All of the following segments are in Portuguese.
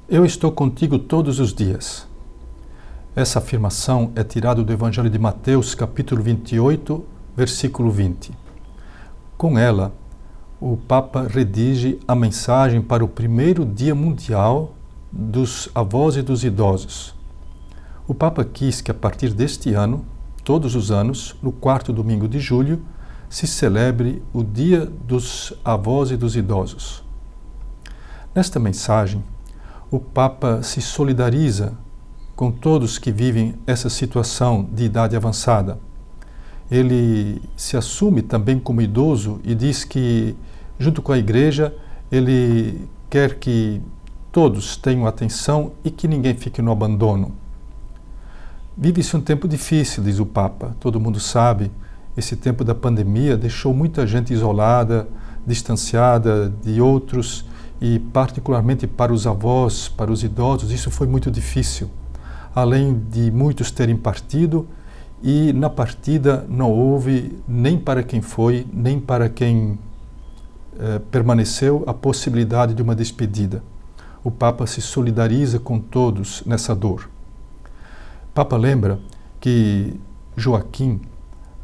Eu estou contigo todos os dias. Essa afirmação é tirada do Evangelho de Mateus, capítulo 28, versículo 20. Com ela, o Papa redige a mensagem para o primeiro Dia Mundial dos Avós e dos Idosos. O Papa quis que, a partir deste ano, todos os anos, no quarto domingo de julho, se celebre o Dia dos Avós e dos Idosos. Nesta mensagem, o Papa se solidariza com todos que vivem essa situação de idade avançada. Ele se assume também como idoso e diz que, junto com a Igreja, ele quer que todos tenham atenção e que ninguém fique no abandono. Vive-se um tempo difícil, diz o Papa. Todo mundo sabe, esse tempo da pandemia deixou muita gente isolada, distanciada de outros, e particularmente para os avós, para os idosos, isso foi muito difícil. Além de muitos terem partido, e na partida não houve nem para quem foi, nem para quem permaneceu a possibilidade de uma despedida. O Papa se solidariza com todos nessa dor. O Papa lembra que Joaquim,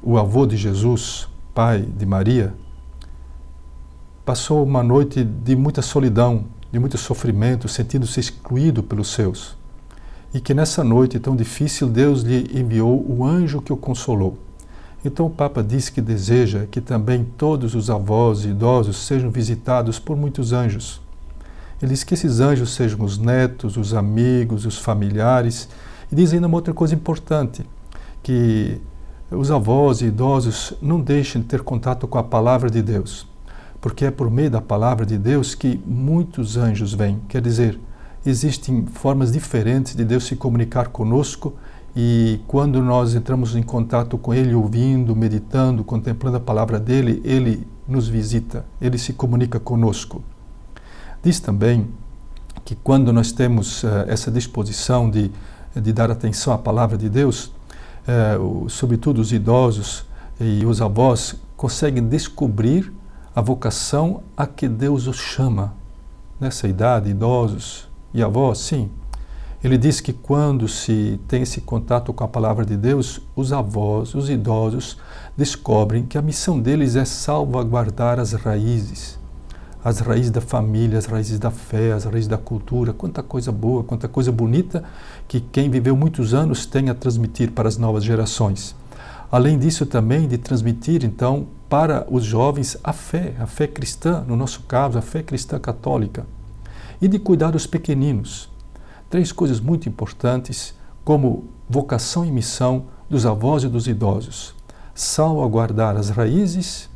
o avô de Jesus, pai de Maria, passou uma noite de muita solidão, de muito sofrimento, sentindo-se excluído pelos seus. E que nessa noite tão difícil Deus lhe enviou o anjo que o consolou. Então o Papa diz que deseja que também todos os avós e idosos sejam visitados por muitos anjos. Ele diz que esses anjos sejam os netos, os amigos, os familiares. E diz ainda uma outra coisa importante, que os avós e idosos não deixem de ter contato com a palavra de Deus. Porque é por meio da palavra de Deus que muitos anjos vêm. Quer dizer, existem formas diferentes de Deus se comunicar conosco, e quando nós entramos em contato com Ele, ouvindo, meditando, contemplando a palavra dEle, Ele nos visita, Ele se comunica conosco. Diz também que quando nós temos essa disposição de dar atenção à palavra de Deus, sobretudo os idosos e os avós conseguem descobrir a vocação a que Deus os chama. Nessa idade, idosos e avós, sim. Ele diz que quando se tem esse contato com a palavra de Deus, os avós, os idosos, descobrem que a missão deles é salvaguardar as raízes da família, as raízes da fé, as raízes da cultura. Quanta coisa boa, quanta coisa bonita que quem viveu muitos anos tem a transmitir para as novas gerações. Além disso também de transmitir, então, para os jovens a fé cristã, no nosso caso, a fé cristã católica. E de cuidar dos pequeninos. 3 coisas muito importantes como vocação e missão dos avós e dos idosos. Salvaguardar as raízes,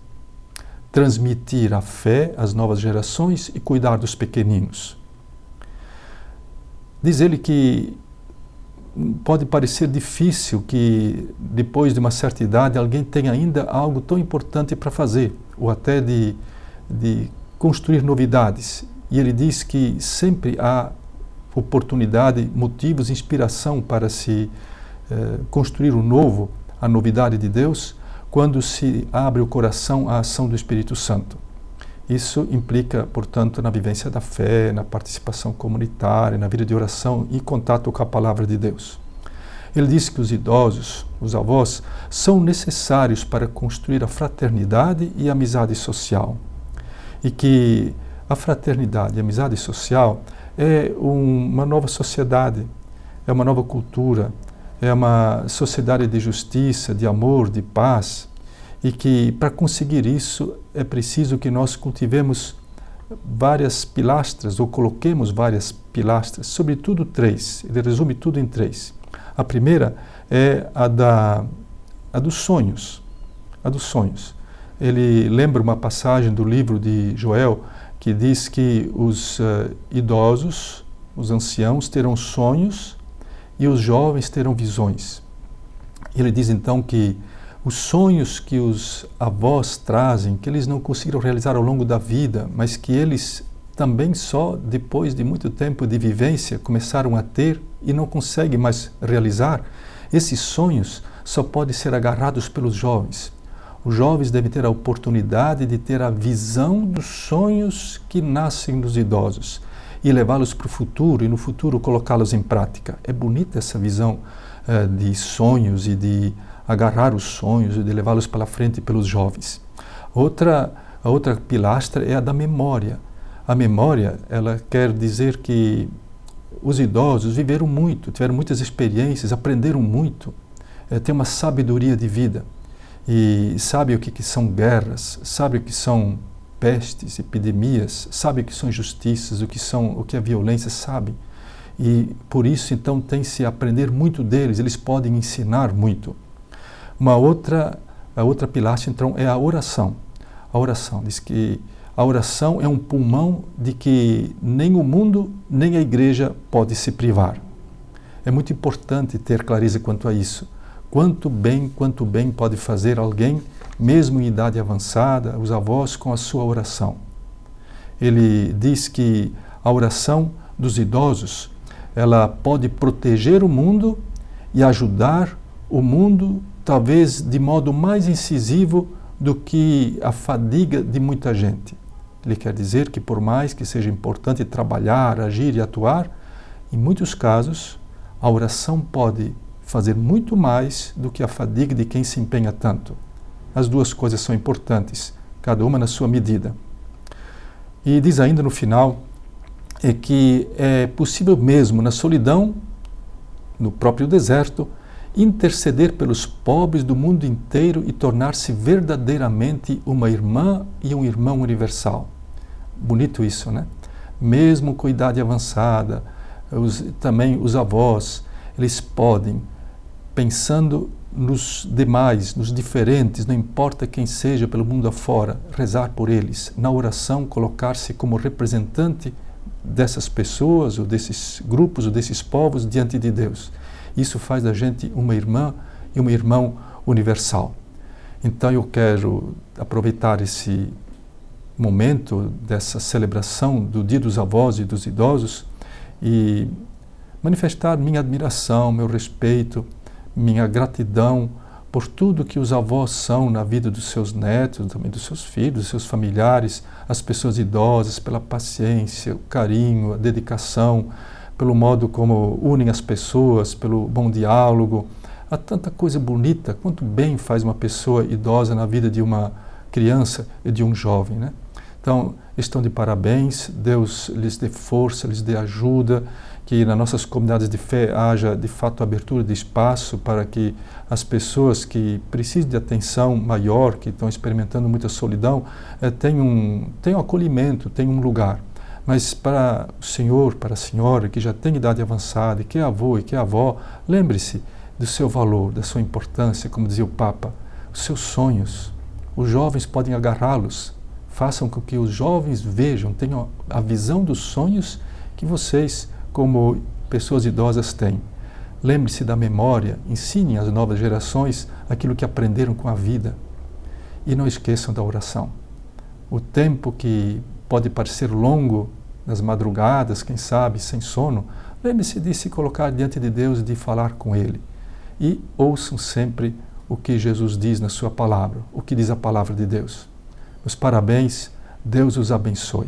transmitir a fé às novas gerações e cuidar dos pequeninos. Diz ele que pode parecer difícil que, depois de uma certa idade, alguém tenha ainda algo tão importante para fazer, ou até de construir novidades. E ele diz que sempre há oportunidade, motivos, inspiração para se construir o novo, a novidade de Deus, quando se abre o coração à ação do Espírito Santo. Isso implica, portanto, na vivência da fé, na participação comunitária, na vida de oração e contato com a palavra de Deus. Ele diz que os idosos, os avós, são necessários para construir a fraternidade e a amizade social. E que a fraternidade e a amizade social é uma nova sociedade, é uma nova cultura, é uma sociedade de justiça, de amor, de paz. E que, para conseguir isso, é preciso que nós cultivemos várias pilastras, ou coloquemos várias pilastras, sobretudo 3. Ele resume tudo em 3. A primeira é a dos sonhos. A dos sonhos. Ele lembra uma passagem do livro de Joel, que diz que os idosos, os anciãos, terão sonhos e os jovens terão visões. Ele diz então que os sonhos que os avós trazem, que eles não conseguiram realizar ao longo da vida, mas que eles também só depois de muito tempo de vivência começaram a ter e não conseguem mais realizar, esses sonhos só podem ser agarrados pelos jovens. Os jovens devem ter a oportunidade de ter a visão dos sonhos que nascem nos idosos. e levá-los para o futuro, e no futuro colocá-los em prática. É bonita essa visão de sonhos e de agarrar os sonhos e de levá-los para frente pelos jovens. A outra pilastra é a da memória. A memória, ela quer dizer que os idosos viveram muito, tiveram muitas experiências, aprenderam muito, têm uma sabedoria de vida e sabem o que são guerras, sabem o que são pestes, epidemias, sabem o que são injustiças, o que é violência, sabem. E por isso, então, tem-se a aprender muito deles, eles podem ensinar muito. A outra pilastra, então, é a oração. A oração diz que a oração é um pulmão de que nem o mundo, nem a igreja pode se privar. É muito importante ter clareza quanto a isso. Quanto bem pode fazer alguém, mesmo em idade avançada, os avós, com a sua oração. Ele diz que a oração dos idosos, ela pode proteger o mundo e ajudar o mundo, talvez de modo mais incisivo do que a fadiga de muita gente. Ele quer dizer que, por mais que seja importante trabalhar, agir e atuar, em muitos casos, a oração pode fazer muito mais do que a fadiga de quem se empenha tanto. As duas coisas são importantes, cada uma na sua medida. E diz ainda no final que é possível mesmo, na solidão, no próprio deserto, interceder pelos pobres do mundo inteiro e tornar-se verdadeiramente uma irmã e um irmão universal. Bonito isso, né? Mesmo com idade avançada, também os avós, eles podem, pensando nos demais, nos diferentes, não importa quem seja pelo mundo afora, rezar por eles, na oração colocar-se como representante dessas pessoas, ou desses grupos, ou desses povos diante de Deus. Isso faz da gente uma irmã e um irmão universal. Então eu quero aproveitar esse momento dessa celebração do Dia dos Avós e dos Idosos e manifestar minha admiração, meu respeito, minha gratidão por tudo que os avós são na vida dos seus netos, também dos seus filhos, dos seus familiares, as pessoas idosas, pela paciência, o carinho, a dedicação, pelo modo como unem as pessoas, pelo bom diálogo. Há tanta coisa bonita, quanto bem faz uma pessoa idosa na vida de uma criança e de um jovem, né? Então, estão de parabéns, Deus lhes dê força, lhes dê ajuda, que nas nossas comunidades de fé haja, de fato, abertura de espaço para que as pessoas que precisam de atenção maior, que estão experimentando muita solidão, tenham acolhimento, tenham um lugar. Mas para o senhor, para a senhora, que já tem idade avançada, e que é avô e que é avó, lembre-se do seu valor, da sua importância, como dizia o Papa, os seus sonhos. Os jovens podem agarrá-los. Façam com que os jovens vejam, tenham a visão dos sonhos que vocês, como pessoas idosas, têm. Lembre-se da memória, ensinem às novas gerações aquilo que aprenderam com a vida. E não esqueçam da oração. O tempo que pode parecer longo, nas madrugadas, quem sabe, sem sono, lembre-se de se colocar diante de Deus e de falar com Ele. E ouçam sempre o que Jesus diz na sua palavra, o que diz a palavra de Deus. Os parabéns, Deus os abençoe.